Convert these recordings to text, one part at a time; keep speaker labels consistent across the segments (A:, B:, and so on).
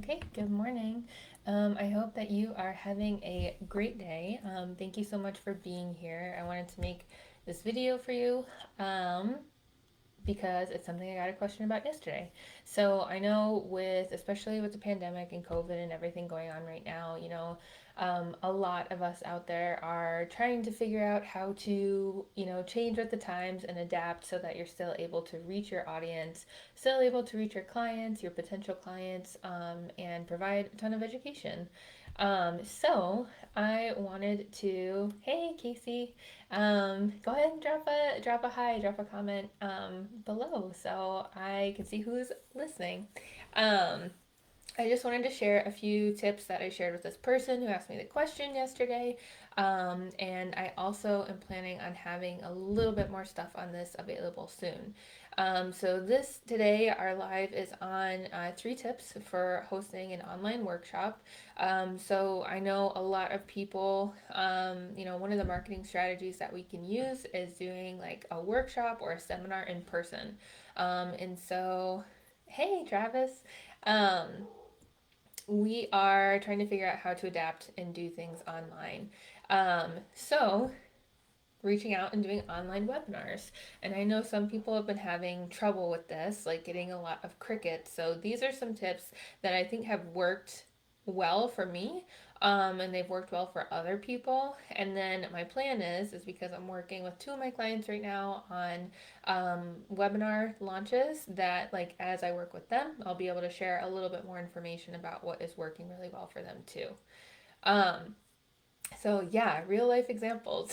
A: Okay, good morning. I hope that you are having a great day. Thank you so much for being here. I wanted to make this video for you because it's something I got a question about yesterday. So I know especially with the pandemic and COVID and everything going on right now, a lot of us out there are trying to figure out how to, change with the times and adapt so that you're still able to reach your audience, still able to reach your clients, your potential clients, and provide a ton of education. So I wanted to, hey Casey, go ahead and drop a hi, drop a comment below so I can see who's listening. Um, I just wanted to share a few tips that I shared with this person who asked me the question yesterday. And I also am planning on having a little bit more stuff on this available soon. So this today, our live is on 3 tips for hosting an online workshop. So I know a lot of people, one of the marketing strategies that we can use is doing like a workshop or a seminar in person. And so, hey, Travis. Um, we are trying to figure out how to adapt and do things online. So reaching out and doing online webinars. And I know some people have been having trouble with this, like getting a lot of crickets. So these are some tips that I think have worked well for me. And they've worked well for other people. And then my plan is because I'm working with 2 of my clients right now on webinar launches, that like as I work with them, I'll be able to share a little bit more information about what is working really well for them too. Um, so yeah, real life examples,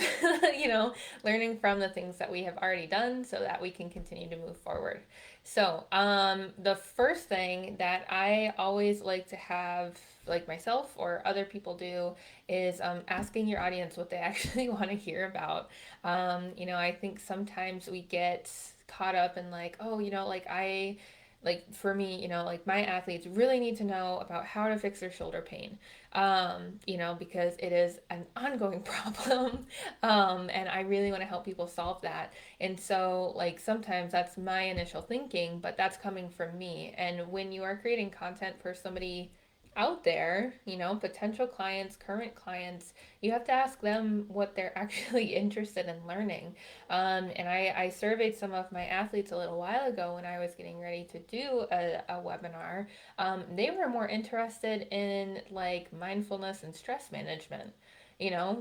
A: learning from the things that we have already done so that we can continue to move forward. So, the first thing that I always like to have, like myself or other people do, is asking your audience what they actually want to hear about. I think sometimes we get caught up in like, oh, like for me, like my athletes really need to know about how to fix their shoulder pain, because it is an ongoing problem. And I really want to help people solve that. And so, like, sometimes that's my initial thinking, but that's coming from me. And when you are creating content for somebody out there, potential clients, current clients, you have to ask them what they're actually interested in learning. And I surveyed some of my athletes a little while ago when I was getting ready to do a webinar. They were more interested in like mindfulness and stress management,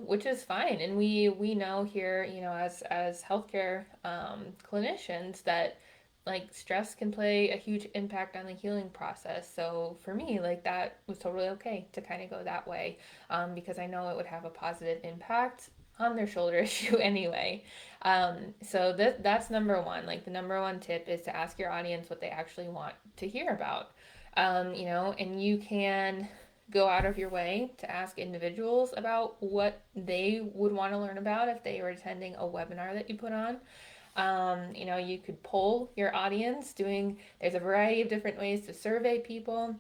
A: which is fine. And we know here, as healthcare clinicians, that like stress can play a huge impact on the healing process. So for me, like that was totally okay to kind of go that way, because I know it would have a positive impact on their shoulder issue anyway. So that's number one. Like the number one tip is to ask your audience what they actually want to hear about. And you can go out of your way to ask individuals about what they would want to learn about if they were attending a webinar that you put on. You could poll your audience there's a variety of different ways to survey people.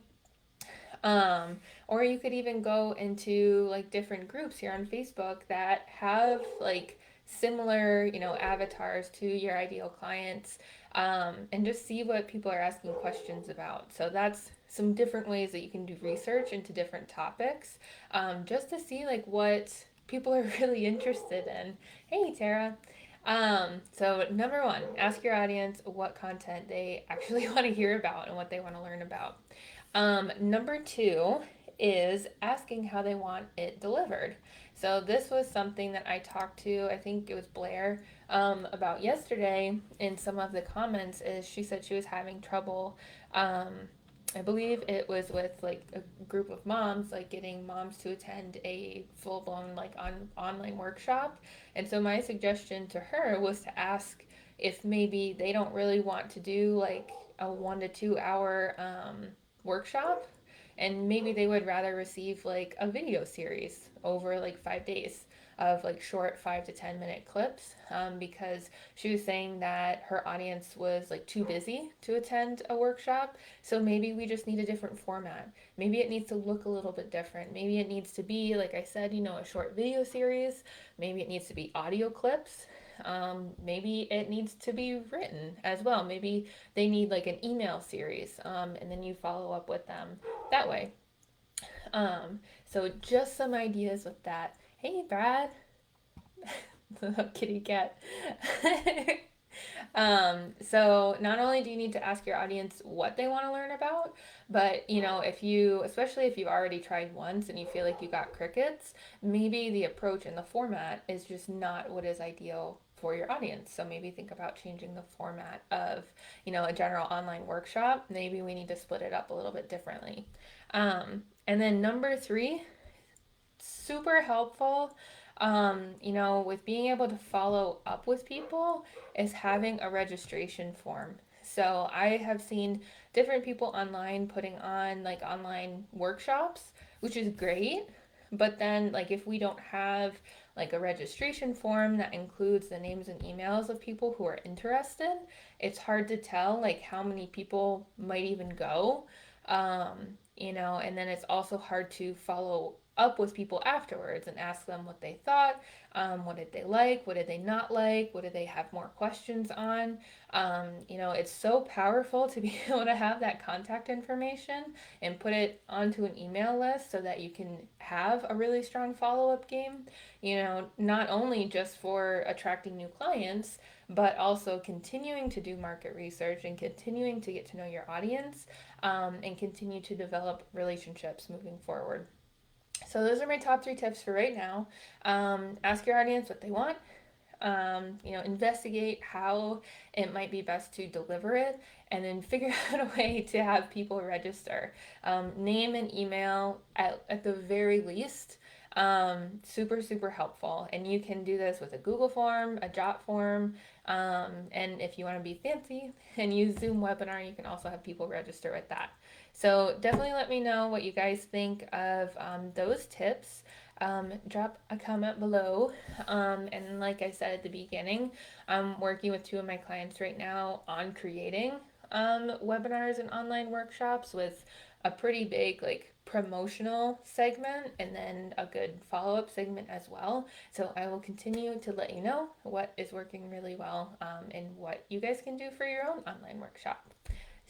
A: Or you could even go into like different groups here on Facebook that have like similar, avatars to your ideal clients, and just see what people are asking questions about. So that's some different ways that you can do research into different topics, just to see like what people are really interested in. Hey, Tara. So number one, ask your audience what content they actually want to hear about and what they want to learn about. Number two is asking how they want it delivered. So this was something that I talked to, I think it was Blair, about yesterday in some of the comments. Is she said she was having trouble. Um, I believe it was with like a group of moms, like getting moms to attend a full blown like online workshop. And so my suggestion to her was to ask if maybe they don't really want to do like a 1 to 2 hour workshop, and maybe they would rather receive like a video series over like 5 days of like short 5 to 10 minute clips, because she was saying that her audience was like too busy to attend a workshop. So maybe we just need a different format. Maybe it needs to look a little bit different. Maybe it needs to be, like I said, a short video series. Maybe it needs to be audio clips. Maybe it needs to be written as well. Maybe they need like an email series, and then you follow up with them that way. So just some ideas with that. Hey, Brad, the kitty cat. So not only do you need to ask your audience what they want to learn about, but if you, especially if you've already tried once and you feel like you got crickets, maybe the approach and the format is just not what is ideal for your audience. So maybe think about changing the format of, a general online workshop. Maybe we need to split it up a little bit differently. And then number three, super helpful, with being able to follow up with people is having a registration form. So I have seen different people online putting on like online workshops, which is great. But then, like, if we don't have like a registration form that includes the names and emails of people who are interested, it's hard to tell like how many people might even go. And then it's also hard to follow up with people afterwards and ask them what they thought. What did they like? What did they not like? What did they have more questions on? It's so powerful to be able to have that contact information and put it onto an email list so that you can have a really strong follow up game, not only just for attracting new clients, but also continuing to do market research and continuing to get to know your audience, and continue to develop relationships moving forward. So those are my top three tips for right now. Ask your audience what they want. Investigate how it might be best to deliver it, and then figure out a way to have people register. Name and email at the very least. Super, super helpful. And you can do this with a Google form, a Jot form, and if you want to be fancy and use Zoom webinar, you can also have people register with that. So definitely let me know what you guys think of those tips. Drop a comment below. And like I said at the beginning, I'm working with two of my clients right now on creating webinars and online workshops with a pretty big like promotional segment and then a good follow-up segment as well. So I will continue to let you know what is working really well, and what you guys can do for your own online workshop.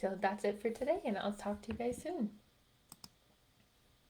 A: So that's it for today, and I'll talk to you guys soon.